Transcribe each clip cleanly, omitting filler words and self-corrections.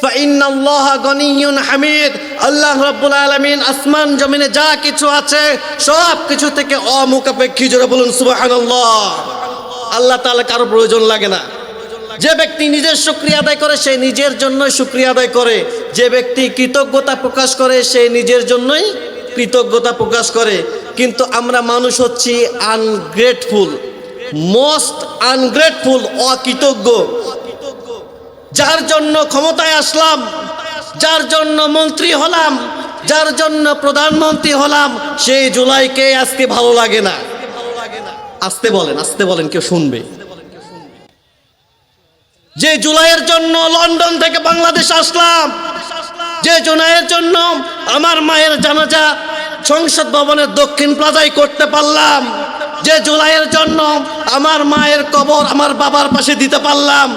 ফাইন্নাল্লাহা গনিয়্যুন হামিদ। আল্লাহ রাব্বুল আলামিন আসমান জমিনে যা কিছু আছে সব কিছু থেকে অমুখাপেক্ষী। জোরে বলুন সুবহানাল্লাহ। আল্লাহ তাআলা কারো প্রয়োজন লাগে না। যে ব্যক্তি নিজের শুকরিয়া আদায় করে সে নিজের জন্যই শুকরিয়া আদায় করে, যে ব্যক্তি কৃতজ্ঞতা প্রকাশ করে সে নিজের জন্যই কৃতজ্ঞতা প্রকাশ করে। কিন্তু আমরা মানুষ হচ্ছি আনগ্রেটফুল, মোস্ট আনগ্রেটফুল, অকৃতজ্ঞ। যার জন্য ক্ষমতায় আসলাম, যার জন্য মন্ত্রী হলাম, যার জন্য প্রধানমন্ত্রী হলাম, সেই জুলাইকে আজকে ভালো লাগে না। আসতে বলেন কেউ শুনবে। যে জুলাইয়ের জন্য লন্ডন থেকে বাংলাদেশ আসলাম, যে জুলাইয়ের জন্য আমার মায়ের জানাজা সংসদ ভবনের দক্ষিণ প্লাজায় করতে পারলাম, যে জুলাইয়ের জন্য আমার মায়ের কবর আমার বাবার পাশে দিতে পারলাম,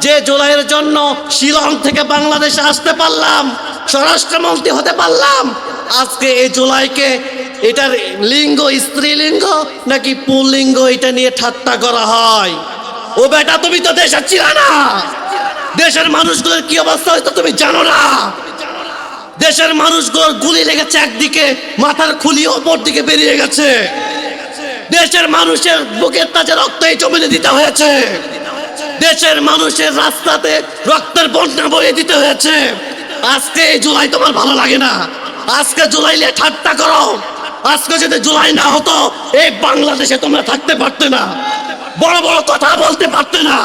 যে জুলাইয়ের জন্য শিলং থেকে বাংলাদেশে আসতে পারলাম, স্বরাষ্ট্রমন্ত্রী হতে পারলাম, আজকে এই জুলাইকে এটার লিঙ্গ স্ত্রীলিঙ্গ নাকি পুল্লিঙ্গ এটা নিয়ে ঠাট্টা করা হয়। ও বেটা, তুমি তো দেশের ছিল না, দেশের মানুষগুলোর কি অবস্থা হয়তো তুমি জানো না। দেশের মানুষগুলোর গুলি লেগেছে একদিকে, মাথার খুলি অপর দিকে বেরিয়ে গেছে। দেশের মানুষের বুকের তাজে রক্ত এই জমিনে দিতে হয়েছে। দেশের মানুষের রাস্তাতে রক্তের বন্যা বয়ে দিতে হয়েছে। আজকে এই জুলাই তোমার ভালো লাগে না, আজকে জুলাই নিয়ে ঠাট্টা করো। আজকে যদি জুলাই না হতো এই বাংলাদেশে তোমরা থাকতে পারতে না, বড় বড় কথা বলতে পারতে না।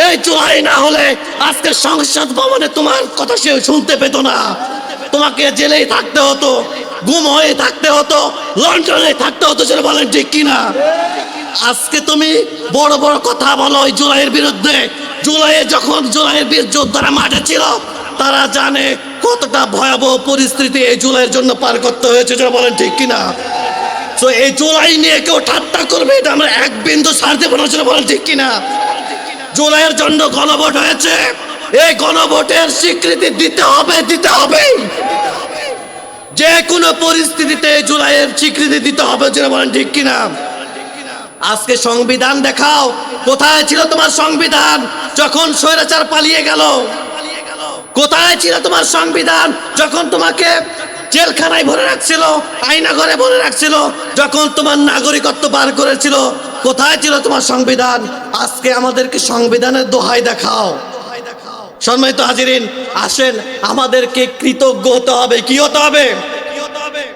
এই জুলাই না হলে আজকে সংসদ ভবনে তোমার কথা সে শুনতে পেত না। তোমাকে জেলেই থাকতে হতো, গুম হয়ে থাকতে হতো, লন্ডনে থাকতে হতো। সেটা বলেন ঠিক কিনা? আজকে তুমি বড় বড় কথা বলো ওই জুলাইয়ের বিরুদ্ধে। জুলাইয়ে যখন জুলাইয়ের বীর যোদ্ধারা মাঠে ছিল তারা জানে কতটা ভয়াবহ পরিস্থিতি এই জুলাইয়ের জন্য পার করতে হয়েছে। সেটা বলেন ঠিক কিনা? তো এই জুলাই নিয়ে কেউ ঠাট্টা করবে এটা আমরা এক বিন্দু ছাড় দেব না। সেটা বলেন ঠিক কিনা? জুলাইয়ের জন্য গণভোট হয়েছে, এই গণভোটের স্বীকৃতি দিতে হবে, দিতে হবে। যে কোনো পরিস্থিতিতে জুলাইয়ের স্বীকৃতি দিতে হবে। যেটা বলেন ঠিক কিনা? আজকে সংবিধান দেখাও, কোথায় ছিল তোমার সংবিধান যখন স্বৈরাচার পালিয়ে গেল? কোথায় ছিল তোমার সংবিধান যখন তোমাকে জেলখানায় ভরে রাখছিল, আয়না ঘরে ভরে রাখছিল, যখন তোমার নাগরিকত্ব বার করেছিল? কোথায় ছিল তোমার সংবিধান? আজকে আমাদেরকে সংবিধানের দোহাই দেখাও। সম্মানিত হাজিরিন, আসেন আমাদেরকে কৃতজ্ঞ হতে হবে। কি হতে হবে?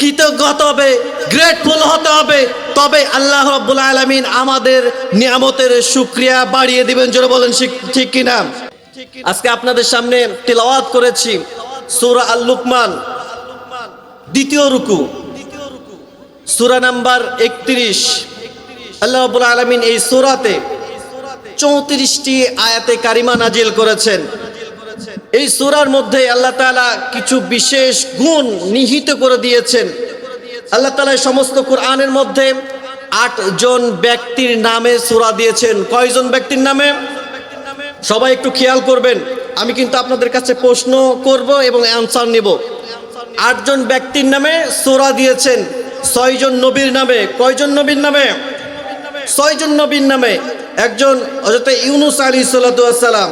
কৃতজ্ঞ হতে হবে, গ্রেটফুল হতে হবে। তবে আল্লাহ রাব্বুল আলামিন আমাদের নিয়ামতের শুকরিয়া বাড়িয়ে দিবেন। জোরে বলেন ঠিক কিনা? আজকে আপনাদের সামনে তিলাওয়াত করেছি সূরা আল-লুকমান, দ্বিতীয় রুকু, সূরা নাম্বার 31। আল্লাহ রাব্বুল আলামিন এই সূরাতে 34টি আয়াতে কারিমা নাজিল করেছেন। এই সূরার মধ্যে আল্লাহ তাআলা কিছু বিশেষ গুণ নিহিত করে দিয়েছেন। আল্লাহ তাআলা সমস্ত কোরআনের মধ্যে 8 জন ব্যক্তির নামে সূরা দিয়েছেন। কয়জন ব্যক্তির নামে? সবাই একটু খেয়াল করবেন, আমি কিন্তু আপনাদের কাছে প্রশ্ন করব এবং অ্যানসার নেব। 8 জন ব্যক্তির নামে সূরা দিয়েছেন। 6 জন নবীর নামে। কয়জন নবীর নামে? 6 জন নবীর নামে। একজন হযরত ইউনূস আলাইহিস সালাতু ওয়াস সালাম,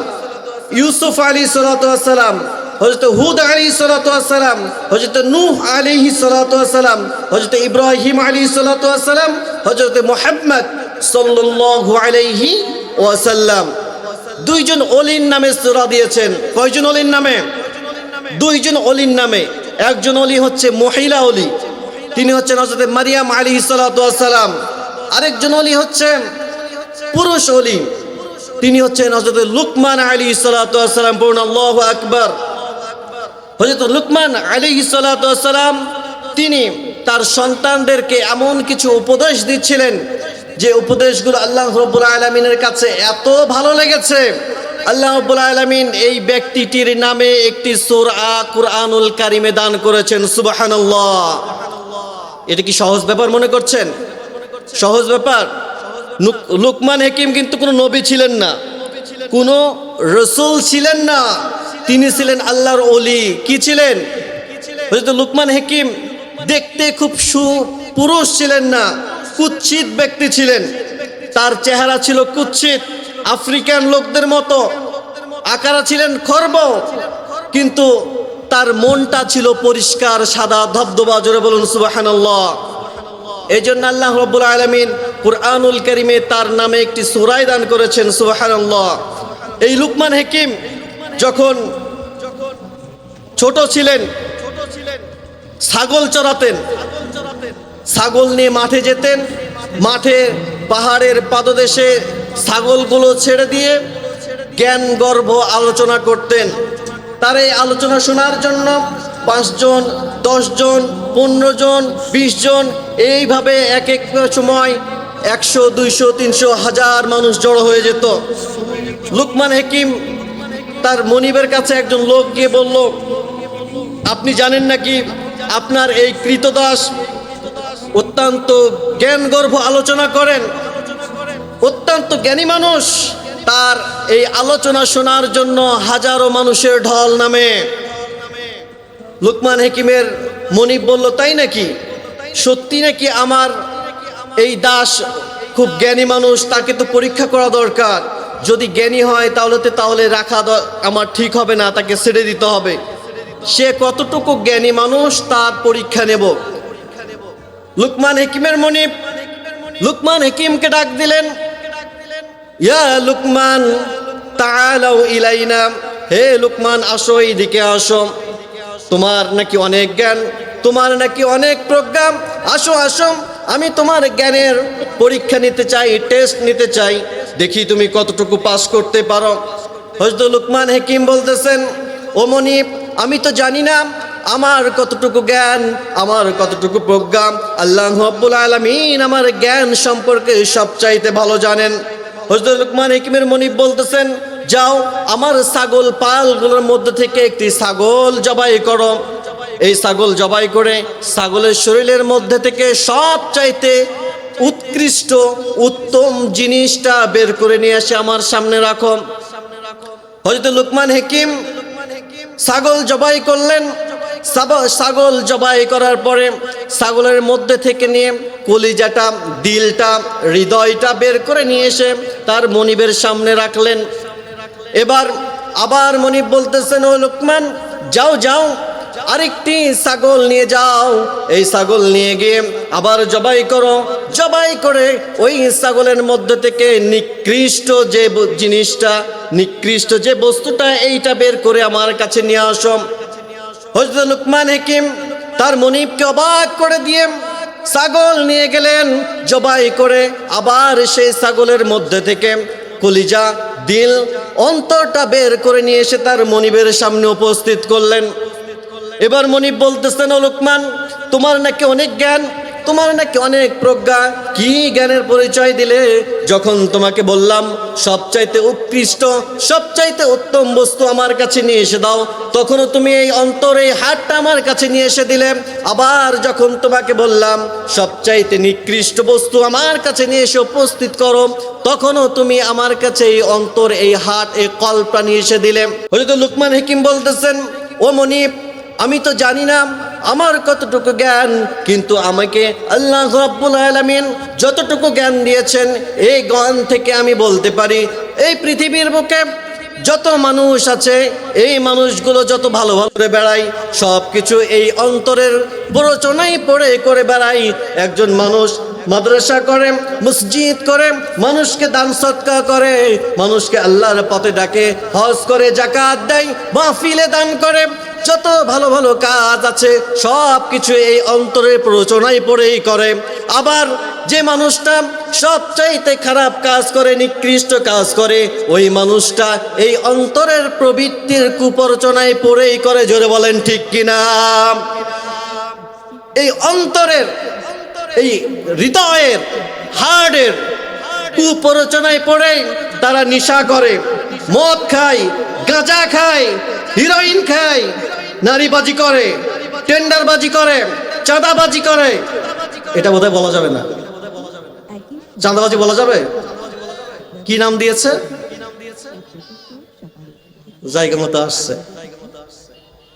ইউসুফ আলাইহিস সালাতু ওয়াস সালাম, হযরত হুদ আলাইহিস সালাতু ওয়াস সালাম, হযরত নূহ আলাইহিস সালাতু ওয়াস সালাম, হযরত ইব্রাহিম আলাইহিস সালাতু ওয়াস সালাম, হযরত মুহাম্মদ সাল্লাল্লাহু আলাইহি ওয়াসাল্লাম। 2 জন ওলির নামে সূরা দিয়েছেন। কয়জন ওলির নামে? 2 জন ওলির নামে। একজন ওলি হচ্ছে মহিলা ওলি, তিনি হচ্ছেন হযরত মারিয়াম আলাইহিস সালাতু ওয়াস সালাম। আরেকজন ওলি হচ্ছে পুরুষ ওলি, তিনি হচ্ছেন হযরত লুকমান আলাইহিস সালাতু ওয়াস সালাম। পড়ুন আল্লাহু আকবার। হযরত লুকমান আলাইহিস সালাতু ওয়াস সালাম তিনি তার সন্তানদেরকে এমন কিছু উপদেশ দিচ্ছিলেন যে উপদেশগুলো আল্লাহ রাব্বুল আলামিনের কাছে এত ভালো লেগেছে, আল্লাহ রাব্বুল আলামিন এই ব্যক্তিটির নামে একটি সূরা কুরআনুল কারীমে দান করেছেন। সুবহানাল্লাহ। এটা কি সহজ ব্যাপার মনে করছেন? সহজ ব্যাপার? লুকমান হাকিম কিন্তু কোনো নবী ছিলেন না, কোনো রাসূল ছিলেন না, তিনি ছিলেন আল্লাহর ওলি। কি ছিলেন? হযরত লুকমান হাকিম দেখতে খুব সুপুরুষ ছিলেন না, কুৎসিত ব্যক্তি ছিলেন। তার চেহারা ছিল কুৎসিত, আফ্রিকান লোকদের মতো। আকারা ছিলেন খর্ব, কিন্তু তার মনটা ছিল পরিষ্কার সাদা ধবধবা। জোরে বলুন সুবহানাল্লাহ। এই জন্য আল্লাহ রাব্বুল আলামিন কুরআনুল কারীমে তার নামে একটি সূরা দান করেছেন, সুবহানাল্লাহ। এই লুকমান হাকিম যখন ছোট ছিলেন, ছাগল চরাতেন, ছাগল নিয়ে মাঠে যেতেন। মাঠে পাহাড়ের পাদদেশে ছাগলগুলো ছেড়ে দিয়ে জ্ঞান গর্ভ আলোচনা করতেন। তার এই আলোচনা শোনার জন্য 5 জন, 10 জন, 15 জন, 20 জন, এইভাবে এক এক সময় 100, 200, 300, 1000 মানুষ জড়ো হয়ে যেত। লুকমান হাকিম তার মনিবের কাছে একজন লোক গিয়ে বলল, আপনি জানেন নাকি আপনার এই কৃতদাস অত্যন্ত জ্ঞান গর্ভ আলোচনা করেন, অত্যন্ত জ্ঞানী মানুষ, তার এই আলোচনা শোনার জন্য হাজারো মানুষের ঢল নামে। লুকমান হাকিমের মনিব বলল, তাই নাকি? সত্যি নাকি আমার এই দাস খুব জ্ঞানী মানুষ, তাকে তো পরীক্ষা করা দরকার। যদি জ্ঞানী হয় তাহলে রাখা আমার ঠিক হবে না, তাকে ছেড়ে দিতে হবে। সে কতটুকু জ্ঞানী মানুষ তার পরীক্ষা নেব। লুকমান হাকিমের মনিব লুকমান হাকিমকে ডাক দিলেন, ইয়া লুকমান তাআলাউ ইলাইনা, হে লুকমান আসো, এইদিকে আসো। তোমার নাকি অনেক জ্ঞান, তোমার নাকি অনেক প্রজ্ঞা, আসো আসো, আমি তোমার জ্ঞানের পরীক্ষা নিতে চাই, টেস্ট নিতে চাই, দেখি তুমি কতটুকু পাস করতে পারো। হযরত লুকমান হাকিম বলতেছেন, ও মনিব, আমি তো জানি না আমার কতটুকু জ্ঞান, আমার কতটুকু প্রজ্ঞা। আল্লাহ রাব্বুল আলামিন আমার জ্ঞান সম্পর্কে সবচাইতে ভালো জানেন। হযরত লুকমান হাকিমের মনিব বলতেছেন, যাও আমার ছাগল পালগুলোর মধ্যে থেকে একটি ছাগল জবাই করো। এই ছাগল জবাই করে ছাগলের শরীরের মধ্যে থেকে সবচাইতে উৎকৃষ্ট উত্তম জিনিসটা বের করে নিয়ে এসে আমার সামনে রাখো। হযরত লুকমান হাকিম ছাগল জবাই করলেন। ছাগল জবাই করার পরে ছাগলের মধ্যে থেকে নিয়ে কলিজাটা, দিলটা, হৃদয়টা বের করে নিয়ে এসে তার মনিবের সামনে রাখলেন। এবার আবার মনিব বলতেছেন, ও লুকমান, যাও যাও আরেকটি ছাগল নিয়ে যাও, এই ছাগল নিয়ে গিয়ে আবার জবাই করো। জবাই করে ওই ছাগলের মধ্যে থেকে নিকৃষ্ট যে জিনিসটা, নিকৃষ্ট যে বস্তুটা, এইটা বের করে আমার কাছে নিয়ে আসো। হযরত লুকমান হাকিম তার মনিবকে অবাক করে দিয়ে ছাগল নিয়ে গেলেন জবাই করে। আবার সেই ছাগলের মধ্যে থেকে কলিজা, দিল, অন্তরটা বের করে নিয়ে এসে তার মনিবের সামনে উপস্থিত করলেন। এবার মনিব বলতেছেন, ও লুকমান, তোমার নাকি অনেক জ্ঞান, তোমার নাকি অনেক প্রজ্ঞা, কি জ্ঞানের পরিচয় দিলে যখন তোমাকে বললাম সবচাইতে উৎকৃষ্ট, সবচাইতে উত্তম বস্তু আমার কাছে নিয়ে এসে দাও, তখনও তুমি এই অন্তরে হাতটা আমার কাছে নিয়ে এসে দিলে। আবার যখন তোমাকে বললাম সবচাইতে নিকৃষ্ট বস্তু আমার কাছে নিয়ে এসে উপস্থিত করো, তখনও তুমি আমার কাছে এই অন্তর, এই হাত, এই কল্পটা নিয়ে এসে দিলে। হযরত লুকমান হাকিম বলতেছেন, ও মনিব, আমি তো জানি না আমার কতটুকু জ্ঞান, কিন্তু আমাকে আল্লাহ রাব্বুল আলামিন যতটুকু জ্ঞান দিয়েছেন, এই জ্ঞান থেকে আমি বলতে পারি এই পৃথিবীর বুকে যত মানুষ আছে, এই মানুষগুলো যত ভালো ভালো করে বেড়ায়, সব কিছু এই অন্তরের প্ররোচনাই পড়ে করে বেড়ায়। একজন মানুষ মাদ্রাসা করে, মসজিদ করে, মানুষকে দান সদকা করে, মানুষকে আল্লাহর পথে ডাকে, হজ করে, যাকাত দেয়, মাহফিলে দান করে, যত ভালো ভালো কাজ আছে সব কিছু এই অন্তরের প্ররোচনায় পড়েই করে। আবার যে মানুষটা সবচাইতে খারাপ কাজ করে, নিকৃষ্ট কাজ করে, ওই মানুষটা এই অন্তরের প্রবৃত্তির কুপ্ররোচনায় পড়েই করে। জোরে বলেন ঠিক কিনা? এই অন্তরের, এই হৃদয়ের, হার্টের কুপ্ররোচনায় পড়ে তারা নেশা করে, মদ খায়, গাঁজা খায়, হিরোইন খায়, নারীবাজি করে, টেন্ডারবাজি করে, চাঁদাবাজি করে। এটা বোধহয় বলা যাবে না, চাঁদাবাজি বলা যাবে? কি নাম দিয়েছে? জায়গা মতো আসছে,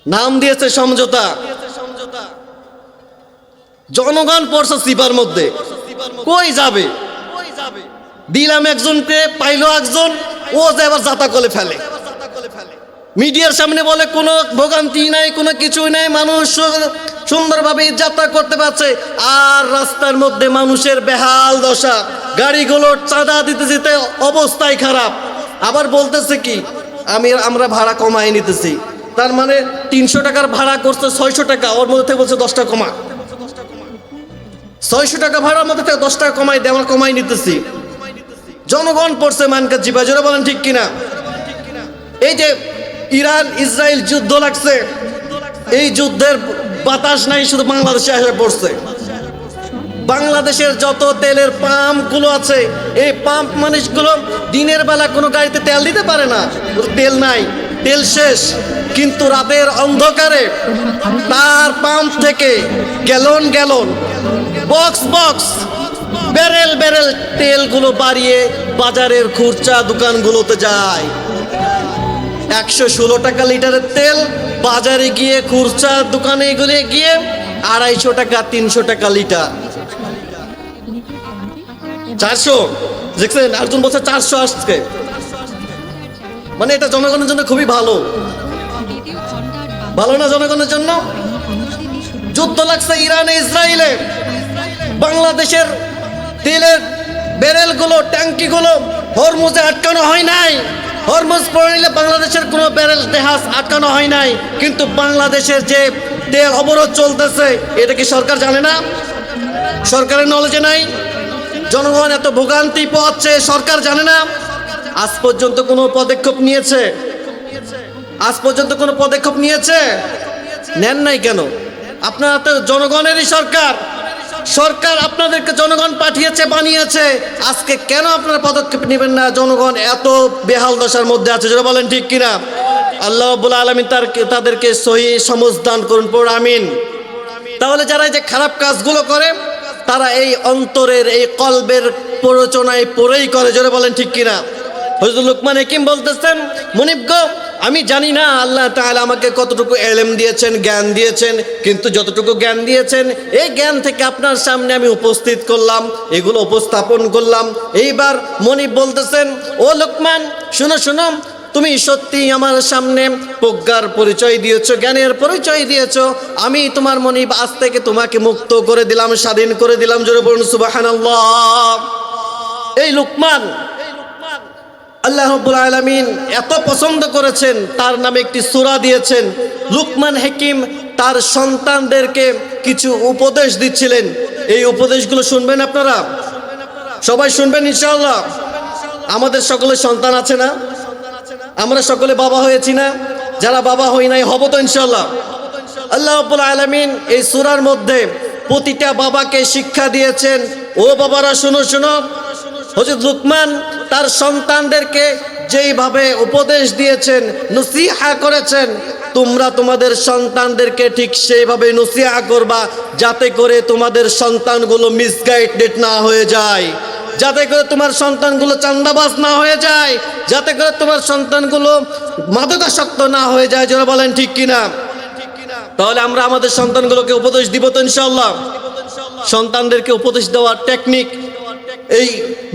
নাম দিয়েছে সমঝোতা। জনগণ পড়ছে সিপার মধ্যে, কই যাবে? দিলাম একজনকে, পাইলো একজন, ও যে আবার জাতা করে ফেলে। মিডিয়ার সামনে বলে কোনো ভোগান্তি নাই, কোনো কিছুই নাই, মানুষ সুন্দরভাবে যাত্রা করতে পারছে। আর রাস্তার মধ্যে মানুষের বেহাল দশা, গাড়িগুলোর চাঁদা দিতে দিতে অবস্থাই খারাপ। আবার বলতেছে কি আমরা ভাড়া কমাই নিতেছি, তার মানে 300 টাকার ভাড়া করছে 600 টাকা, ওর মধ্যে থেকে বলছে 10 টাকা কমা। 600 টাকা ভাড়ার মধ্যে থেকে 10 টাকা কমাই দেয়, আমরা কমাই নিতেছি। জনগণ পড়ছে মানকা জিবা, জোরে বলেন ঠিক কিনা? এই যে ইরান ইসরায়েল যুদ্ধ লাগছে, এই যুদ্ধের বাতাস নাই শুধু বাংলাদেশে এসে পড়ছে। বাংলাদেশের যত তেলের পাম্পগুলো আছে, এই পাম্প মানুষগুলো দিনের বেলা কোনো গাড়িতে তেল দিতে পারে না, তেল নাই, তেল শেষ। কিন্তু রাতের অন্ধকারে তার পাম্প থেকে gallon gallon, box box, barrel barrel তেলগুলো বাড়িয়ে বাজারের খুচরা দোকানগুলোতে যায়। 116 টাকা লিটারের তেল বাজারে গিয়ে খুচরা দোকানে গিয়ে 250 টাকা 300 টাকা লিটার। 400 দেখছেন, একজন বলছে 400 আসছে, মানে এটা জনগণের জন্য খুবই ভালো, ভালো না জনগণের জন্য? যুদ্ধ লাগছে ইরানে ইসরায়েলে, বাংলাদেশের তেলের ব্যারেলগুলো ট্যাঙ্কিগুলো হরমুজে আটকানো হয় নাই। হরমুজ পড়লে বাংলাদেশের কোনো ব্যারেল জাহাজ আটকানো হয় নাই, কিন্তু বাংলাদেশের যে তেল অবরোধ চলতেছে এটা কি সরকার জানে না? সরকারের নলেজে নাই? জনগণ এত ভোগান্তি পাচ্ছে, সরকার জানে না? আজ পর্যন্ত কোনো পদক্ষেপ নিয়েছে? আজ পর্যন্ত কোনো পদক্ষেপ নিয়েছে? নেন নাই কেন? আপনারা তো জনগণেরই সরকার, সরকার আপনাদেরকে জনগণ পাঠিয়েছে, বানিয়েছে, আজকে কেন আপনারা পদক্ষেপ নেবেন না? জনগণ এত বেহাল দশার মধ্যে আছে, যারা বলেন ঠিক কিনা? আল্লাহ রাব্বুল আলামিন তাদেরকে সহি সমঝ দান করুন, পড় আমিন। তাহলে যারা এই যে খারাপ কাজগুলো করে তারা এই অন্তরের এই কলবের প্ররোচনায় পড়েই করে, যারা বলেন ঠিক কিনা? হযরত লুকমান হাকিম বলতেছেন, মুনিব গো, আমি জানি না আল্লাহ তাআলা আমাকে কতটুকু ইলম দিয়েছেন, জ্ঞান দিয়েছেন, কিন্তু যতটুকু জ্ঞান দিয়েছেন এই জ্ঞান থেকে আপনার সামনে আমি উপস্থিত করলাম, এগুলো উপস্থাপন করলাম। এইবার মনিব বলতেছেন, ও লুকমান, শুনো শুনো, তুমি সত্যি আমার সামনে প্রজ্ঞার পরিচয় দিয়েছো, জ্ঞানের পরিচয় দিয়েছো। আমি তোমার মনিব আজ থেকে তোমাকে মুক্ত করে দিলাম, স্বাধীন করে দিলাম। জোরে বলুন সুবহানাল্লাহ। এই লুকমান আল্লাহ রাব্বুল আলামিন এত পছন্দ করেছেন, তার নামে একটি সূরা দিয়েছেন। লুকমান হাকিম তার সন্তানদেরকে কিছু উপদেশ দিচ্ছিলেন। এই উপদেশগুলো শুনবেন আপনারা, সবাই শুনবেন ইনশাআল্লাহ। আমাদের সকলের সন্তান আছে না? আমরা সকলে বাবা হয়েছি না? যারা বাবা হই নাই হব তো ইনশাআল্লাহ। আল্লাহ রাব্বুল আলামিন এই সূরার মধ্যে প্রতিটা বাবাকে শিক্ষা দিয়েছেন। ও বাবারা শুনো শুনো, হযরত লুকমান তার সন্তানদেরকে যেইভাবে উপদেশ দিয়েছেন, নসিহা করেছেন, তোমরা তোমাদের সন্তানদেরকে ঠিক সেইভাবে নসিহা করবা, যাতে করে তোমাদের সন্তানগুলো মিসগাইডেড না হয়ে যায়, যাতে করে তোমার সন্তানগুলো চান্দাবাজ না হয়ে যায়, যাতে করে তোমার সন্তানগুলো মাদকাসক্ত না হয়ে যায়। যারা বলেন ঠিক কিনা? তাহলে আমরা আমাদের সন্তানগুলোকে উপদেশ দিব তো ইনশাআল্লাহ। সন্তানদেরকে উপদেশ দেওয়ার টেকনিক এই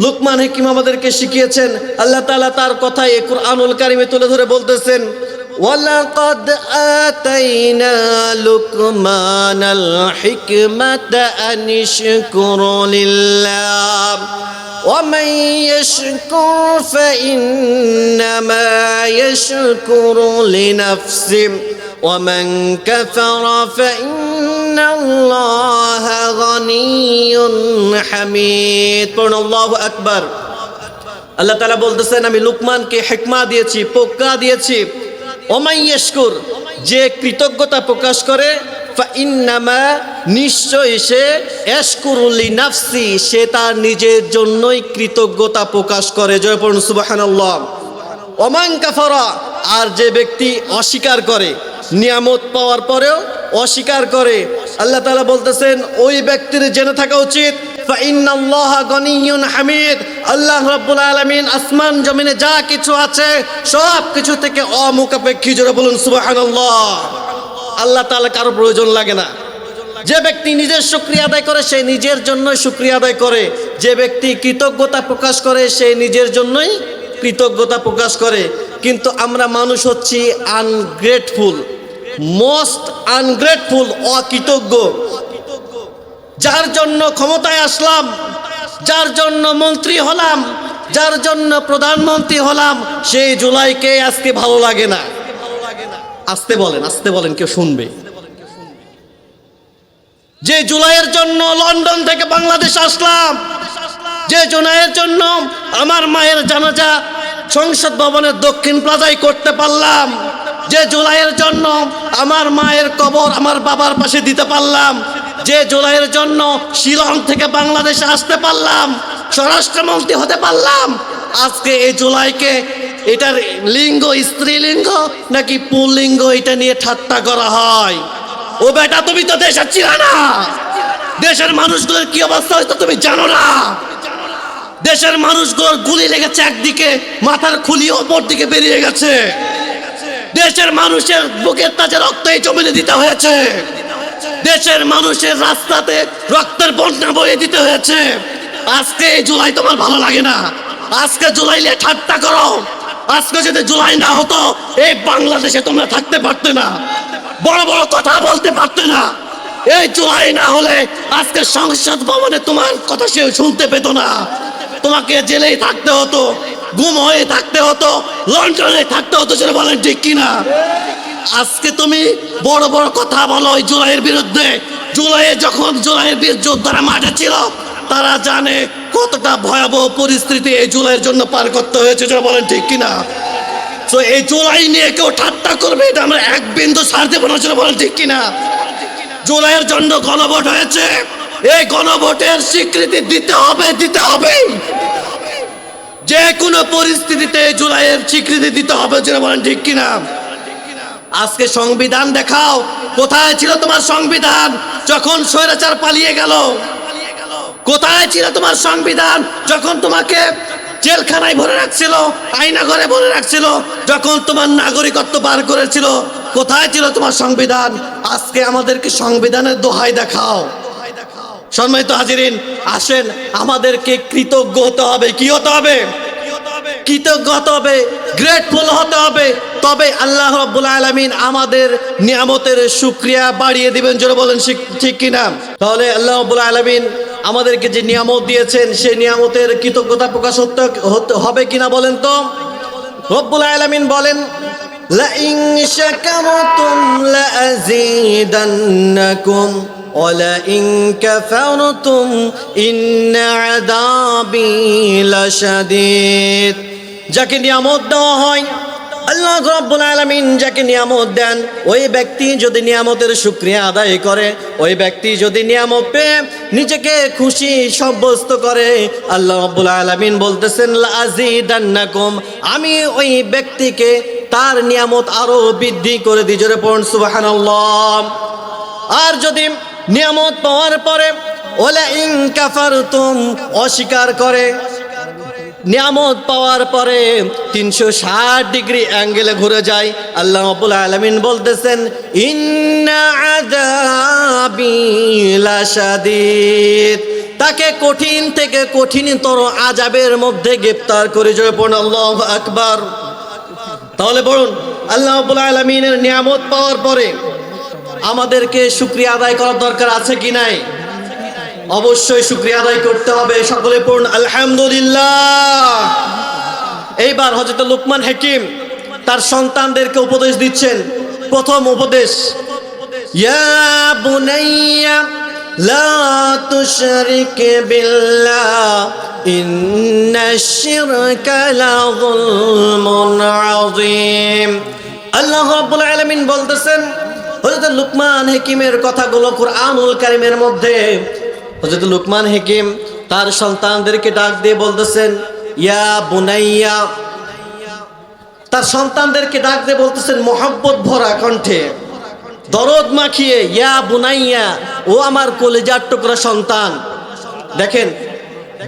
লুকমান হাকিম আমাদেরকে শিখিয়েছেন। আল্লাহ তাআলা তার কথায় এই কুরআনুল কারীমে তুলে ধরে বলতেছেন, ওয়ালাকাদ আতাইনা লুকমানাল হিকমাতা আনিশকুর লিল্লাহ ওয়া মান ইয়াশকুর ফাইন্নামা ইয়াশকুরু লিনাফসিহি ওয়া মান কাফারা ফাইন্নাল্লাহা গনিয়্যুন হামিদ। পড়ুন আল্লাহু আকবার। আল্লাহ তাআলা বলতেছেন, আমি লুকমানকে হিকমা দিয়েছি, প্রজ্ঞা দিয়েছি। ওয়া মান ইয়াশকুর, যে কৃতজ্ঞতা প্রকাশ করে, ফাইন্নামা, নিশ্চয় সে, ইয়াশকুরু লিনাফসি, সে তার নিজের জন্যই কৃতজ্ঞতা প্রকাশ করে। জয় পড়ুন সুবহানাল্লাহ। ওয়া মান কাফারা, আর যে ব্যক্তি অস্বীকার করে, নিয়ামত পাওয়ার পরেও অস্বীকার করে, আল্লাহ তাআলা বলতেছেন ওই ব্যক্তির জেনে থাকা উচিত, ফাইন্নাল্লাহা গনিয়্যুন হামিদ, আল্লাহ রাব্বুল আলামিন আসমান জমিনে যা কিছু আছে সব কিছু থেকে অমুখাপেক্ষী। জোরে বলুন সুবহানাল্লাহ। আল্লাহ তাআলা কারো প্রয়োজন লাগে না। যে ব্যক্তি নিজের শুকরিয়া আদায় করে সে নিজের জন্যই শুকরিয়া আদায় করে, যে ব্যক্তি কৃতজ্ঞতা প্রকাশ করে সে নিজের জন্যই কৃতজ্ঞতা প্রকাশ করে। কিন্তু আমরা মানুষ হচ্ছি আনগ্রেটফুল, মোস্ট আনগ্রেটফুল, অকৃতজ্ঞ। যার জন্য ক্ষমতায় আসলাম, যার জন্য মন্ত্রী হলাম, যার জন্য প্রধানমন্ত্রী হলাম, সেই জুলাইকে আজকে ভালো লাগে না। আসতে বলেন, কেউ শুনবে? যে জুলাইয়ের জন্য লন্ডন থেকে বাংলাদেশ আসলাম, যে জুলাইয়ের জন্য আমার মায়ের জানাজা সংসদ ভবনের দক্ষিণ প্লাজায় করতে পারলাম, যে জুলাইয়ের জন্য আমার মায়ের কবর আমার বাবার পাশে দিতে পারলাম, যে জুলাইয়ের জন্য শিলং থেকে বাংলাদেশে আসতে পারলাম, স্বরাষ্ট্রমন্ত্রী হতে পারলাম, আজকে এই জুলাইকে এটার লিঙ্গ স্ত্রীলিঙ্গ নাকি পুল্লিঙ্গ এটা নিয়ে ঠাট্টা করা হয়। ও বেটা, তুমি তো দেশের ছিল না, দেশের মানুষগুলোর কি অবস্থা হয়েছে তুমি জানো না? দেশের মানুষগুলোর গুলি লেগেছে একদিকে, মাথার খুলি অপর দিকে বেরিয়ে গেছে। দেশের মানুষের বুকের তাজে রক্ত এই জমিনে দিতে হয়েছে। দেশের মানুষের রাস্তাতে রক্তের বন্যা বয়ে দিতে হয়েছে। আজকে এই জুলাই তোমার ভালো লাগে না, আজকে জুলাই নিয়ে ঠাট্টা করো। আজকে যদি জুলাই না হতো এই বাংলাদেশে তোমরা থাকতে পারতে না, বড় বড় কথা বলতে পারতে না। এই জুলাই না হলে আজকে সংসদ ভবনে তোমার কথা সে শুনতে পেত না, তোমাকে জেলেই থাকতে হতো, গুম হয়ে থাকতে হতো, লন্ডনে থাকতে হতো। সেটা বলেন ঠিক কিনা? আজকে তুমি বড় বড় কথা বলো ওই জুলাইয়ের বিরুদ্ধে। জুলাইয়ে যখন জুলাইয়ের বীর যোদ্ধারা মাঠে ছিল, তারা জানে কতটা ভয়াবহ পরিস্থিতি এই জুলাইয়ের জন্য পার করতে হয়েছে। সেটা বলেন ঠিক কিনা? তো এই জুলাই নিয়ে কেউ ঠাট্টা করবে, এটা আমরা এক বিন্দু ছাড় দেব না। সেটা বলেন ঠিক কিনা? জুলাইয়ের জন্য গণভোট হয়েছে, এই গণভোটের স্বীকৃতি দিতে হবে। যে কোনো পরিস্থিতিতে জুলাইয়ের স্বীকৃতি দিতে হবে। যেটা বলেন ঠিক কিনা? আজকে সংবিধান দেখাও, কোথায় ছিল তোমার সংবিধান যখন স্বৈরাচার পালিয়ে গেল? কোথায় ছিল তোমার সংবিধান যখন তোমাকে জেলখানায় ভরে রাখছিল, আয়না ঘরে ভরে রাখছিল, যখন তোমার নাগরিকত্ব বার করেছিল? কোথায় ছিল তোমার সংবিধান? আজকে আমাদেরকে সংবিধানের দোহাই দেখাও। সম্মানিত হাজিরিন, আসেন আমাদেরকে কৃতজ্ঞ হতে হবে। কি হতে হবে? কৃতজ্ঞ হতে হবে, গ্রেটফুল হতে হবে। তবে আল্লাহ রাব্বুল আলামিন আমাদের নিয়ামতের শুকরিয়া বাড়িয়ে দিবেন। জোরে বলেন ঠিক কিনা? তাহলে আল্লাহ রাব্বুল আলামিন আমাদেরকে যে নিয়ামত দিয়েছেন সেই নিয়ামতের কৃতজ্ঞতা প্রকাশ হতে হবে কিনা বলেন তো? রব্বুল আলামিন বলেন, লা ইন শাকারতুম লা আযীদান্নাকুম ওয়া লা ইন কাফারতুম ইন্না আযাবি লাশাদীদ। যাকে নিয়ামত দেওয়া হয়, আল্লাহ রাব্বুল আলামিন যাকে নিয়ামত দেন, ওই ব্যক্তি যদি নিয়ামতের শুকরিয়া আদায় করে, ওই ব্যক্তি যদি নিয়ামত পেয়ে নিজেকে খুশি সাব্যস্ত করে, আল্লাহ রাব্বুল আলামিন বলতেছেন লা আযীদান্নাকুম, আমি ওই ব্যক্তিকে তার নিয়ামত আরো বৃদ্ধি করে দিই। জোরে পড়ুন সুবহানাল্লাহ। আর যদি নিয়ামত পাওয়ার পরে ওয়ালা ইন কাফারতুম, অস্বীকার করে, নিয়ামত পাওয়ার পরে 360 ডিগ্রি অ্যাঙ্গেলে ঘুরে যায়, আল্লাহ রাব্বুল আলামিন বলতেছেন ইন্না আযাবি লাশাদীদ, তাকে কঠিন থেকে কঠিনতর আযাবের মধ্যে গ্রেফতার করে। জোরে পড়ুন আল্লাহু আকবার। তাহলে বলুন, আল্লাহ রাব্বুল আলামিনের নিয়ামত পাওয়ার পরে আমাদেরকে শুকরিয়া আদায় করার দরকার আছে কি নাই? অবশ্যই শুকরিয়া আদায় করতে হবে। সকলে পড়ুন আলহামদুলিল্লাহ। এইবার হযরত লুকমান হাকিম তার সন্তানদেরকে উপদেশ দিচ্ছেন। প্রথম উপদেশ, ইয়া বুনাইয়া লা তুশরিক বিল্লাহ ইন্নাশ শিরকা লাযুলমুন আযীম। আল্লাহ রাব্বুল আলামিন বলতেছেন, হযরত লুকমান হাকিমের কথাগুলো কুরআনুল কারীমের মধ্যে হযরত লুকমান হাকিম তার সন্তানদেরকে ডাক দিয়ে বলতেছেন ইয়া বুনাইয়া, তার সন্তানদেরকে ডাক দিয়ে বলতেছেন মোহাব্বত ভরা কণ্ঠে, দরদ মাখিয়ে, ইয়া বুনাইয়া, ও আমার কলিজার টুকরা সন্তান। দেখেন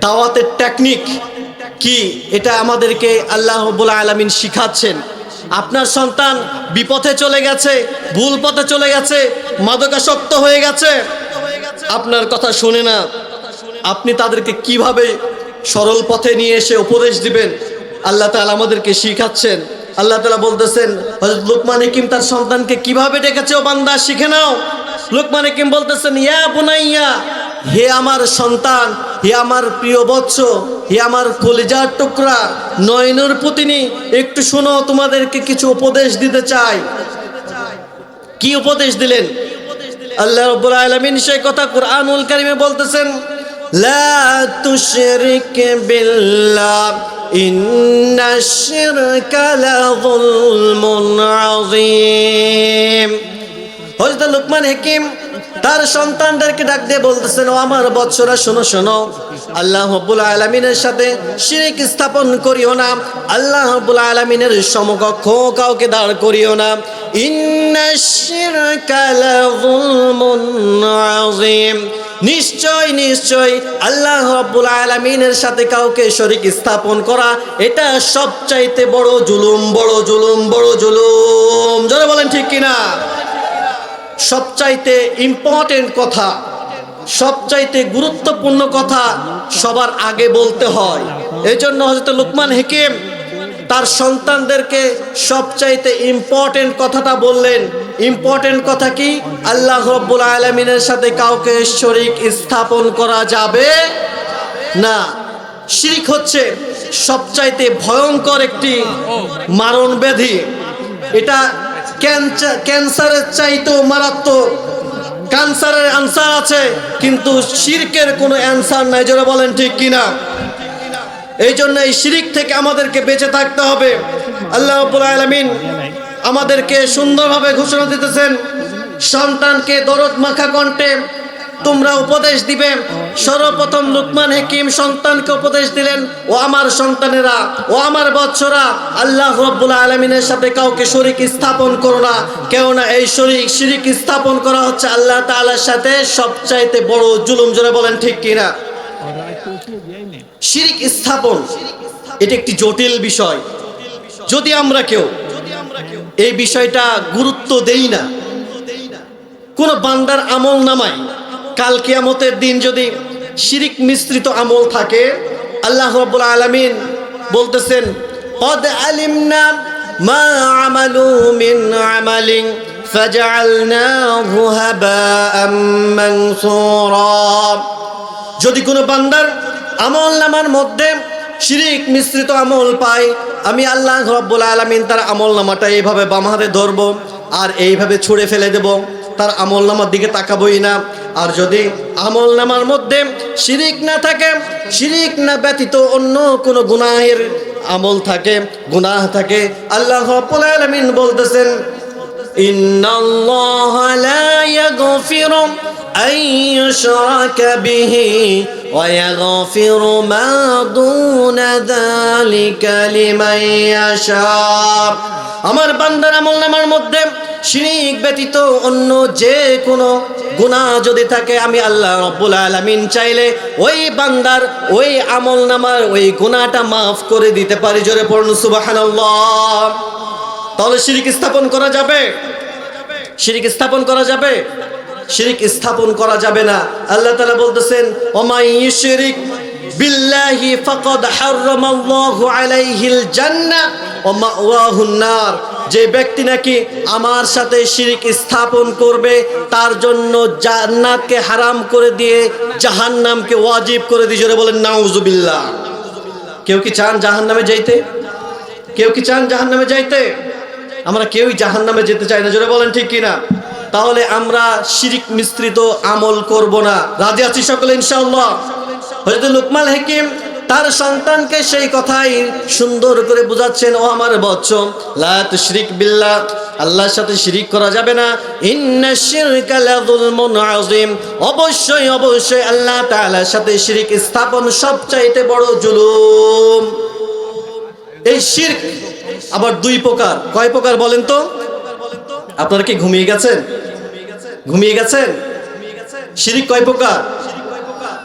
দাওয়াতের টেকনিক কি, এটা আমাদেরকে আল্লাহ রাব্বুল আলামিন শিখাচ্ছেন। আপনার সন্তান বিপথে চলে গেছে, ভুল পথে চলে গেছে, মাদকাসক্ত হয়ে গেছে, আপনার কথা শুনে না, আপনি তাদেরকে কিভাবে সরল পথে নিয়ে এসে উপদেশ দিবেন, আল্লাহ তাআলা আমাদেরকে শিখাচ্ছেন। আল্লাহ তাআলা বলতেছেন হযরত লুকমান হাকিম তার সন্তানকে কিভাবে ডেকেছে, ও বান্দা শিখে নাও। লুকমান হাকিম বলতেছেন, ইয়া বুনাইয়া, হে আমার সন্তান, হে আমার প্রিয় বৎস, হে আমার কলিজার টুকরা, নয়নের পুতিনি, একটু শোনো, তোমাদেরকে কিছু উপদেশ দিতে চাই। কি উপদেশ দিলেন? আল্লাহ রাব্বুল আলামিন সেই কথা কুরআনুল কারীমে বলতেছেন, লা তুশরিক বিল্লাহ ইন্নাশ শিরকা লাযুলমুন আযীম। হযরত লুকমান হাকিম তার সন্তানদেরকে ডাক দিয়ে বলতেছেন, ও আমার বৎসরা, শোনো শোনো, আল্লাহ রাব্বুল আলামিনের সাথে শিরক স্থাপন করিও না, আল্লাহ রাব্বুল আলামিনের সমকক্ষ কাউকে দাঁড় করিও না। ইন্নাশ শিরকা লাযুলমুন আযীম, নিশ্চয় নিশ্চয় আল্লাহ রাব্বুল আলামিনের সাথে কাউকে শরীক স্থাপন করা এটা সবচাইতে বড় জুলুম, বড় জুলুম, বড় জুলুম। যারা বলেন ঠিক কিনা? সবচাইতে ইম্পর্টেন্ট কথা, সবচাইতে গুরুত্বপূর্ণ কথা সবার আগে বলতে হয়। এই জন্য হযরত লুকমান হাকিম তার সন্তানদেরকে সবচাইতে ইম্পর্টেন্ট কথাটা বললেন। ইম্পর্টেন্ট কথা কি? আল্লাহ রাব্বুল আলামিনের সাথে কাউকে শরীক স্থাপন করা যাবে না। শিরক হচ্ছে সবচাইতে ভয়ঙ্কর একটি মারণ ব্যাধি। এটা ক্যান্সারের চাইতেও মারাত্মক। ক্যান্সারের অ্যান্সার আছে, কিন্তু শিরকের কোনো অ্যান্সার নাই। যারা বলেন ঠিক কিনা? এই জন্য এই শিরক থেকে আমাদেরকে বেঁচে থাকতে হবে। আল্লাহ রাব্বুল আলামিন আমাদেরকে সুন্দরভাবে ঘোষণা দিতেছেন, সন্তানকে দরদ মাখা কণ্ঠে তোমরা উপদেশ দিবে। সর্বপ্রথম লুকমান হাকিম সন্তানকে উপদেশ দিলেন, ও আমার সন্তানেরা, ও আমার বৎসরা, আল্লাহ রাব্বুল আলামিনের সাথে কাউকে শরীক স্থাপন করো না। কেননা এই শিরক স্থাপন করা হচ্ছে আল্লাহ তাআলার সাথে সবচাইতে বড় জুলুম। যারা বলেন ঠিক কিনা? শিরক স্থাপন এটা একটি জটিল বিষয়। যদি আমরা কেউ এই বিষয়টা গুরুত্ব দেই না, কোন বান্দার আমল নামায় কাল কিয়ামতের দিন যদি শিরক মিশ্রিত আমল থাকে, আল্লাহ রাব্বুল আলামিন বলতেছেন, ক্বাদ আলিমনা মা আমালু মিন আমালিন ফাজআলনাহু হাবাআম মানসুরা। যদি কোনো বান্দার আমল নামার মধ্যে শিরক মিশ্রিত আমল পাই, আমি আল্লাহ রাব্বুল আলামিন তার আমল নামাটা এইভাবে বাম হাতে ধরবো আর এইভাবে ছুঁড়ে ফেলে দেব, তার আমল নামার দিকে তাকাবই না। আর যদি আমল নামার মধ্যে শিরক না থাকে, শিরক না ব্যতীত অন্য কোনো গুনাহের আমল থাকে, গুনাহ থাকে, আল্লাহ রাব্বুল আলামিন বলতেছেন, ইন্নাল্লাহা লা ইয়াগফিরু আন ইউশরাকা বিহি ওয়া ইয়াগফিরু মা দুনা যালিকা লিমান ইয়াশা। আমার বান্দার আমলনামার মধ্যে শিরক ব্যতীত অন্য যে কোনো গুনাহ যদি থাকে, আমি আল্লাহ রাব্বুল আলামিন চাইলে ওই বান্দার ওই আমলনামার ওই গুনাহটা মাফ করে দিতে পারি। জোরে পড়ুন সুবহানাল্লাহ। তাহলে শিরক স্থাপন করা যাবে? শিরক স্থাপন করা যাবে? শিরক স্থাপন করা যাবে না। আল্লাহ তাআলা বলতেছেন, ওমাই ইউশরিক বিল্লাহি ফাকাদ হারামাল্লাহু আলাইহিল জান্নাহ ওয়া মাওয়াহুন নার। যে ব্যক্তি নাকি আমার সাথে শিরক স্থাপন করবে, তার জন্য জান্নাতকে হারাম করে দিয়ে জাহান্নামকে ওয়াজিব করে দিয়ে। জোরে বলেন নাউজুবিল্লাহ। কেউ কি চান জাহান্নামে যাইতে? কেউ কি চান জাহান্নামে যাইতে? আমরা কেউই জাহান্নামে যেতে চাই না। জোরে বলেন ঠিক কিনা? তাহলে আমরা শিরক মিশ্রিত আমল করব না। রাজি আছি সকলে ইনশাআল্লাহ? হযরত লুকমান হাকিম তার সন্তানকে সেই কথাই সুন্দর করে বোঝাচ্ছেন, ও আমার বৎস, লা তুশরিক বিল্লাহ, আল্লাহর সাথে শিরক করা যাবে না। ইন্নাশ শিরকা লাযুলমুন আযীম, অবশ্যই অবশ্যই আল্লাহ তাআলার সাথে শিরক স্থাপন সবচাইতে বড় জুলুম। এই শিরক আবার দুই প্রকার। কয় প্রকার বলেন তো? আপনারা কি ঘুমিয়ে গেছেন? ঘুমিয়ে গেছেন? শিরক কয় প্রকার?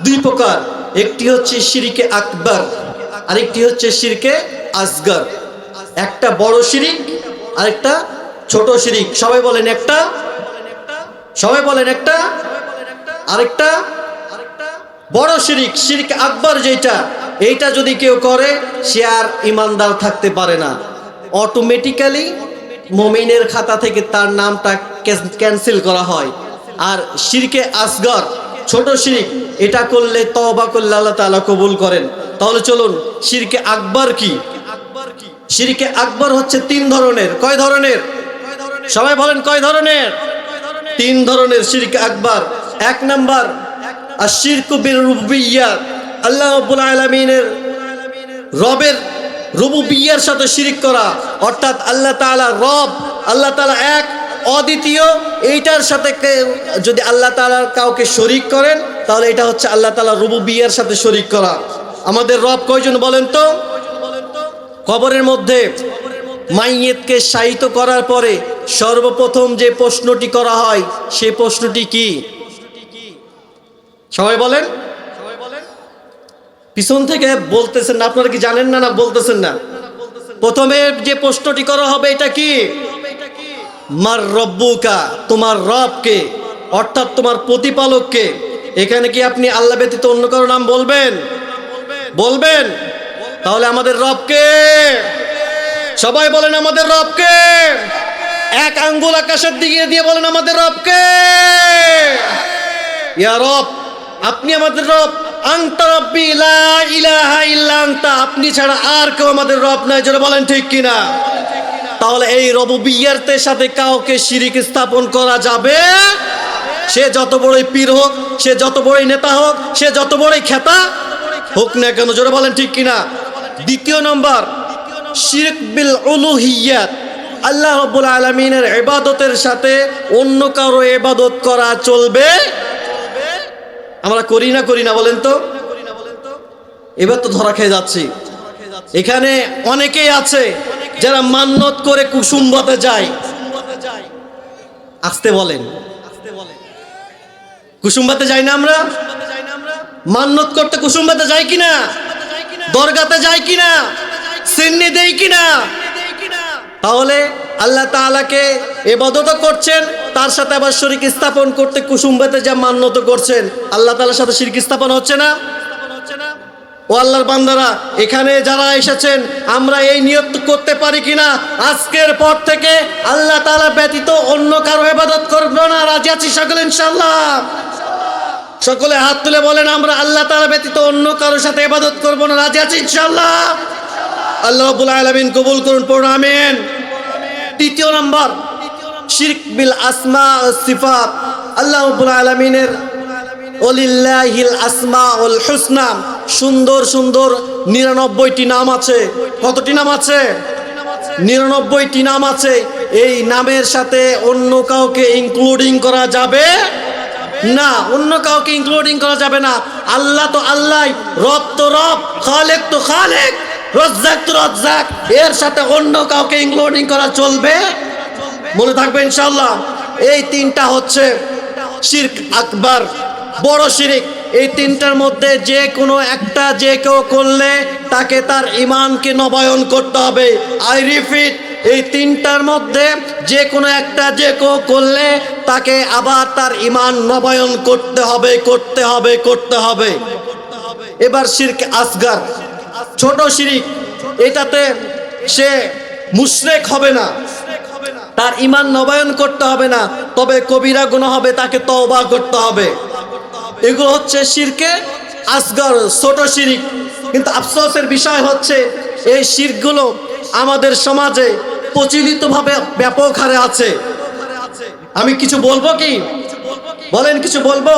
দুই প্রকার। একটি হচ্ছে শিরকে আকবার, আরেকটি হচ্ছে শিরকে আসগর। একটা বড় শিরক, আরেকটা ছোট শিরক। সবাই বলেন একটা, সবাই বলেন একটা। আরেকটা বড় শিরক, শিরকে আকবার যেটা, এইটা যদি কেউ করে সে আর ইমানদার থাকতে পারে না। অটোমেটিক্যালি মুমিনের খাতা থেকে তার নামটা ক্যান্সেল করা হয়। আর শিরকে আসগর, ছোট শিরক, এটা করলে তওবা করলে আল্লাহ তাআলা কবুল করেন। তাহলে চলুন, শিরকে আকবার কি? শিরকে আকবর হচ্ছে 3 ধরনের। কয় ধরনের? সবাই বলেন কয় ধরনের? 3 ধরনের শিরকে আকবর। 1 নাম্বার আশ-শিরকু বির রুবুবিয়্যাহ, আল্লাহ রাব্বুল আলামিনের রবের রুবুবিয়্যার সাথে শিরক করা, অর্থাৎ আল্লাহ তাআলা রব, আল্লাহ তাআলা এক, অদ্বিতীয়। এইটার সাথে যদি আল্লাহ তাআলার কাউকে শরীক করেন তাহলে এটা হচ্ছে আল্লাহ তাআলা রুবুবিয়্যার সাথে শরীক করা। আমাদের রব কয়জন বলেন তো? কবরের মধ্যে মাইয়েতকে শায়িত করার পরে সর্বপ্রথম যে প্রশ্নটি করা হয় সেই প্রশ্নটি কি? সবাই বলেন। পিছন থেকে বলতেছেন না, আপনারা কি জানেন না? না বলতেছেন না? প্রথমে যে প্রশ্নটি করা হবে এটা কি? মার রব্বুকা, তোমার রবকে, অর্থাৎ তোমার প্রতিপালককে। এখানে কি আপনি আল্লাহ ব্যতীত অন্য কারো নাম বলবেন? বলবেন? তাহলে আমাদের রবকে, সবাই বলেন আমাদের রবকে। এক আঙ্গুল আকাশের দিকে দিয়ে বলেন আমাদের রবকে। ইয়া রব, আপনি আমাদের রব। আনতা রব্বি লা ইলাহা ইল্লা আনতা, আপনি ছাড়া আর কেউ আমাদের রব নাই। যারা বলেন ঠিক কিনা? তাহলে এই রুবুবিয়্যাতের সাথে কাউকে শিরিক স্থাপন করা যাবে? সে যত বড়ই পীর হোক, সে যত বড়ই নেতা হোক, সে যত বড়ই খেতা হোক না কেন। যারা বলেন ঠিক কিনা? দ্বিতীয় নম্বর শিরক বিল উলুহিয়্যাত, আল্লাহ রাব্বুল আলামিনের ইবাদতের সাথে অন্য কারো ইবাদত করা চলবে? আমরা করি না বলেন তো? এবার তো ধরা খেয়ে যাচ্ছি। এখানে অনেকেই আছে যারা মান্যত করে কুসুম্বতে যায়। আসতে বলেন, কুসুম্বতে যাই না আমরা? মান্যত করতে কুসুম্বতে যাই কিনা? দরগাতে যাই কিনা? সিন্নি দেই কিনা? তাহলে আল্লাহ তাআলাকে ইবাদত করছেন, তার সাথে আবার শরীক স্থাপন করতে কুসুম্বতে যা মান্যত করছেন, আল্লাহ তাআলার সাথে শিরক স্থাপন হচ্ছে না? ও আল্লাহর বান্দারা, এখানে যারা এসেছেন, আমরা এই নিয়ত করতে পারি কিনা আজকের পর থেকে আল্লাহ তাআলা ব্যতীত অন্য কারো ইবাদত করব না? রাজি আছি সকলে ইনশাআল্লাহ? সকলে হাত তুলে বলেন আমরা আল্লাহ তাআলা ব্যতীত অন্য কারোর সাথে ইবাদত করব না। রাজি আছি ইনশাআল্লাহ? আল্লাহ রাব্বুল আলামিন কবুল করুন, পড়ুন আমিন। তৃতীয় নাম্বার শিরক বিল আসমা ওয়াস সিফাত, আল্লাহ রাব্বুল আলামিনের ওয়ালিল্লাহিল আসমাউল হুসনা, সুন্দর সুন্দর 99টি নাম আছে। কতটি নাম আছে? 99টি নাম আছে। এই নামের সাথে অন্য কাউকে ইনক্লুডিং করা যাবে না। অন্য কাউকে ইনক্লুডিং করা যাবে না। আল্লাহ তো আল্লাহ, রব তো রব, খালেক তো খালেক, রাজ্জাক তো রাজ্জাক। এর সাথে অন্য কাউকে ইনক্লুডিং করা চলবে? মনে থাকবে ইনশাআল্লাহ। এই 3টা হচ্ছে শিরক আকবার, বড় শিরক। এই 3টার মধ্যে যে কোনো একটা যে কেউ করলে তাকে তার ঈমানকে নবায়ন করতে হবে। আই রিপিট, এই 3টার মধ্যে যে কোনো একটা যে কেউ করলে তাকে আবার তার ঈমান নবায়ন করতে হবে। এবার শিরক আসগর, ছোট শিরক। এটাতে সে মুশরিক হবে না, তার ঈমান নবায়ন করতে হবে না, তবে কবিরা গুনাহ হবে, তাকে তওবা করতে হবে। এগুলো হচ্ছে শিরকে আসগর, ছোট শিরক। কিন্তু আফসোসের বিষয় হচ্ছে এই শিরকগুলো আমাদের সমাজে প্রচলিতভাবে ব্যাপক হারে আছে। আমি কিছু বলবো কি? বলেন, কিছু বলবো?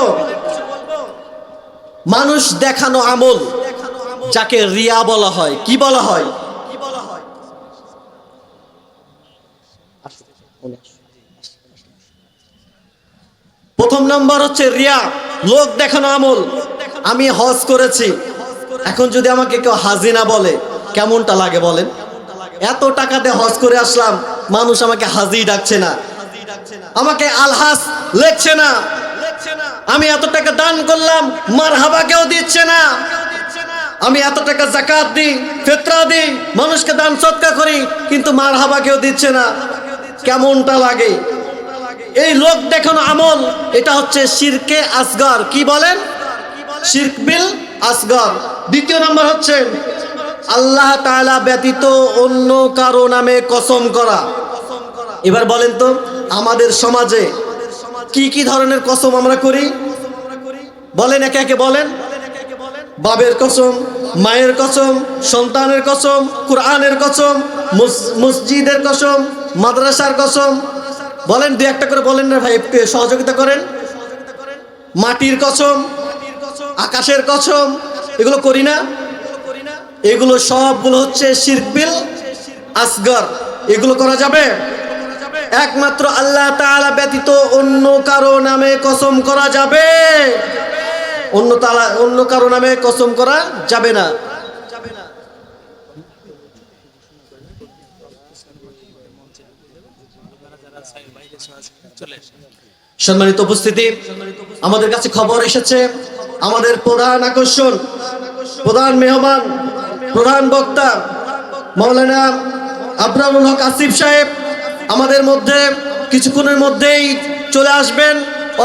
মানুষ দেখানো আমল, যাকে রিয়া বলা হয়। কি বলা হয়? প্রথম নাম্বার হচ্ছে রিয়া, লোক দেখানো আমল। আমি হজ করেছি, এখন যদি আমাকে কেউ হাজি না বলে কেমনটা লাগে বলেন? এত টাকা দিয়ে হজ করে আসলাম, মানুষ আমাকে হাজি ডাকছে না, আমাকে আলহাস লেখছে না। আমি এত টাকা দান করলাম, মারহাবা কেউ দিচ্ছে না। আমি এত টাকা যাকাত দিই, ফিতরা দিই, মানুষকে দান সদকা করি, কিন্তু মারহাবা কেউ দিচ্ছে না। কেমনটা লাগে? এই লোক দেখানো আমল, এটা হচ্ছে শিরকে আসগর। কি বলেন? শিরক বিল আসগর। দ্বিতীয় নাম্বার হচ্ছে আল্লাহ তাআলা ব্যতীত অন্য কারো নামে কসম করা। এবার বলেন তো আমাদের সমাজে কি কি ধরনের কসম আমরা করি? বলেন, একে একে বলেন। বাবের কসম, মায়ের কসম, সন্তানের কসম, কোরআনের কসম, মসজিদের কসম, মাদ্রাসার কসম। বলেন, দুই একটা করে বলেন না ভাই, একটু সহযোগিতা করেন। মাটির কসম, আকাশের কসম, এগুলো করি না? এগুলো সবগুলো হচ্ছে শিরক বিল আসগর। এগুলো করা যাবে? একমাত্র আল্লাহ তাআলা ব্যতীত অন্য কারো নামে কসম করা যাবে? অন্য কারো নামে কসম করা যাবে না। সম্মানিত উপস্থিতি, আমাদের কাছে খবর এসেছে, আমাদের প্রধান আকর্ষণ, প্রধান মেহমান, প্রধান বক্তা মাওলানা আবরারুল হক আসিফ সাহেব আমাদের মধ্যে কিছুক্ষণের মধ্যেই চলে আসবেন।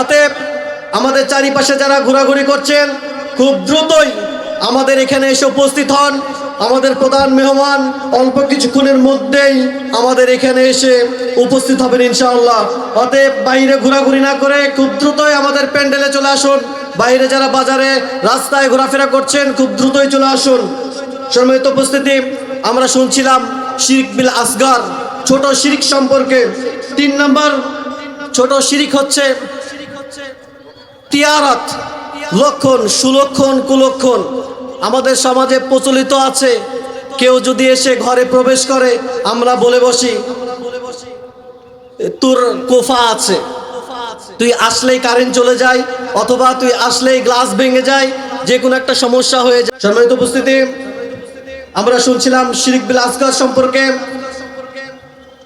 অতএব আমাদের চারিপাশে যারা ঘোরাঘুরি করছেন, খুব দ্রুতই আমাদের এখানে এসে উপস্থিত হন। আমাদের প্রধান মেহমান অল্প কিছুক্ষণের মধ্যেই আমাদের এখানে এসে উপস্থিত হবেন ইনশাআল্লাহ। অতএব বাইরে ঘোরাঘুরি না করে খুব দ্রুতই আমাদের প্যান্ডেলে চলে আসুন। বাইরে যারা বাজারে রাস্তায় ঘোরাফেরা করছেন, খুব দ্রুতই চলে আসুন। সম্মানিত উপস্থিতি, আমরা শুনছিলাম শিরক বিল আসগর, ছোট শিরক সম্পর্কে। 3 নম্বর ছোট শিরক হচ্ছে তিয়ারত, লক্ষণ, সুলক্ষণ, কুলক্ষণ। আমাদের সমাজে প্রচলিত আছে, কেউ যদি এসে ঘরে প্রবেশ করে আমরা বলে বসি তোর কোফা আছে, তুই আসলেই কারেন্ট চলে যায়, অথবা তুই আসলেই গ্লাস ভেঙে যায়, যে কোনো একটা সমস্যা হয়ে যায়। সম্মানিত উপস্থিতি, আমরা শুনছিলাম শিরক বিল আসগর সম্পর্কে।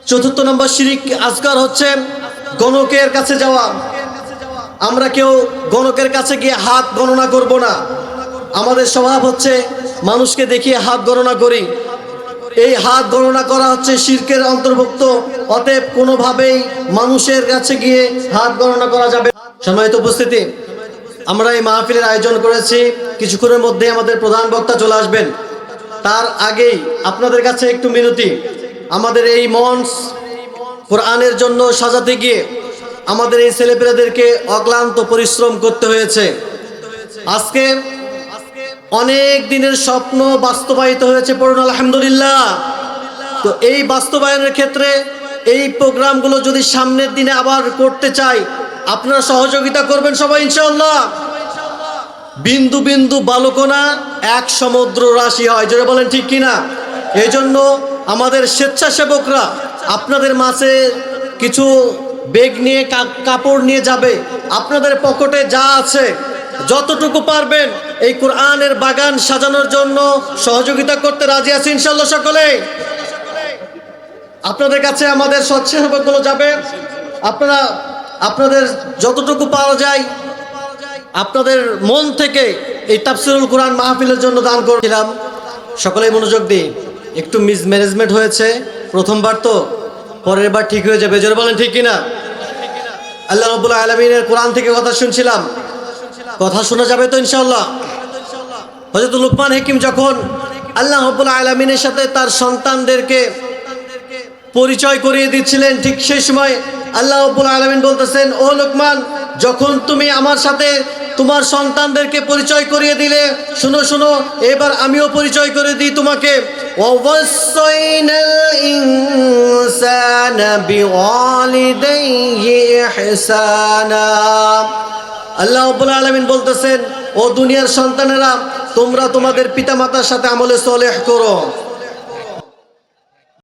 4 নম্বর শিরক আসগর হচ্ছে গণকের কাছে যাওয়া। আমরা কেউ গণকের কাছে গিয়ে হাত গণনা করব না। আমাদের স্বভাব হচ্ছে মানুষকে দেখিয়ে হাত গণনা করি। এই হাত গণনা করা হচ্ছে শিরকের অন্তর্ভুক্ত। অতএব কোনোভাবেই মানুষের কাছে গিয়ে হাত গণনা করা যাবে। সম্মানিত উপস্থিতি, আমরা এই মাহফিলের আয়োজন করেছি, কিছুক্ষণের মধ্যে আমাদের প্রধান বক্তা চলে আসবেন। তার আগেই আপনাদের কাছে একটু মিনতি, আমাদের এই মঞ্চ কোরআনের জন্য সাজাতে গিয়ে আমাদের এই ছেলেপেলেদেরকে অক্লান্ত পরিশ্রম করতে হয়েছে। আজকে অনেক দিনের স্বপ্ন বাস্তবায়িত হয়েছে, পড়ুন আলহামদুলিল্লাহ। তো এই বাস্তবায়নের ক্ষেত্রে এই প্রোগ্রামগুলো যদি সামনের দিনে আবার করতে চাই, আপনারা সহযোগিতা করবেন সবাই ইনশাআল্লাহ। বিন্দু বিন্দু বালুকণা এক সমুদ্র রাশি হয়, জোরে বলেন ঠিক কিনা? এই জন্য আমাদের স্বেচ্ছাসেবকরা আপনাদের মাঝে কিছু ব্যাগ নিয়ে, কাপড় নিয়ে যাবে। আপনাদের পকেটে যা আছে যতটুকু পারবেন এই কোরআনের বাগান সাজানোর জন্য সহযোগিতা করতে রাজি আছি ইনশাআল্লাহ সকলে। আপনাদের কাছে আমাদের স্বেচ্ছাসেবকগুলো যাবে। আপনারা আপনাদের যতটুকু পাওয়া যায় আপনাদের মন থেকে এই তাফসিরুল কোরআন মাহফিলের জন্য দান করেছিলাম। সকলেই মনোযোগ দিই, একটু মিসম্যানেজমেন্ট হয়েছে প্রথমবার, তো পরের বার ঠিক হয়ে যাবে, জোরে বলেন ঠিক কিনা? আল্লাহ রাব্বুল আলামিনের কোরআন থেকে কথা শুনছিলাম, কথা শোনা যাবে তো ইনশাআল্লাহ? হযরত লুকমান হাকিম যখন আল্লাহ রাব্বুল আলামিনের সাথে তার সন্তানদেরকে পরিচয় করিয়ে দিচ্ছিলেন, ঠিক সেই সময় আল্লাহ রাব্বুল আলামিন বলতেছেন, ও লুকমান, যখন তুমি আমার সাথে তোমার সন্তানদেরকে পরিচয় করিয়ে দিলে, শুনো শুনো, এবার আমিও পরিচয় করে দিই তোমাকে। ওয়াসাইনাল ইনসানা বিওয়ালিদাইহি ইহসানা। আল্লাহ রাব্বুল আলামিন বলতেছেন, ও দুনিয়ার সন্তানেরা, তোমরা তোমাদের পিতামাতার সাথে আমলে সলেহ করো।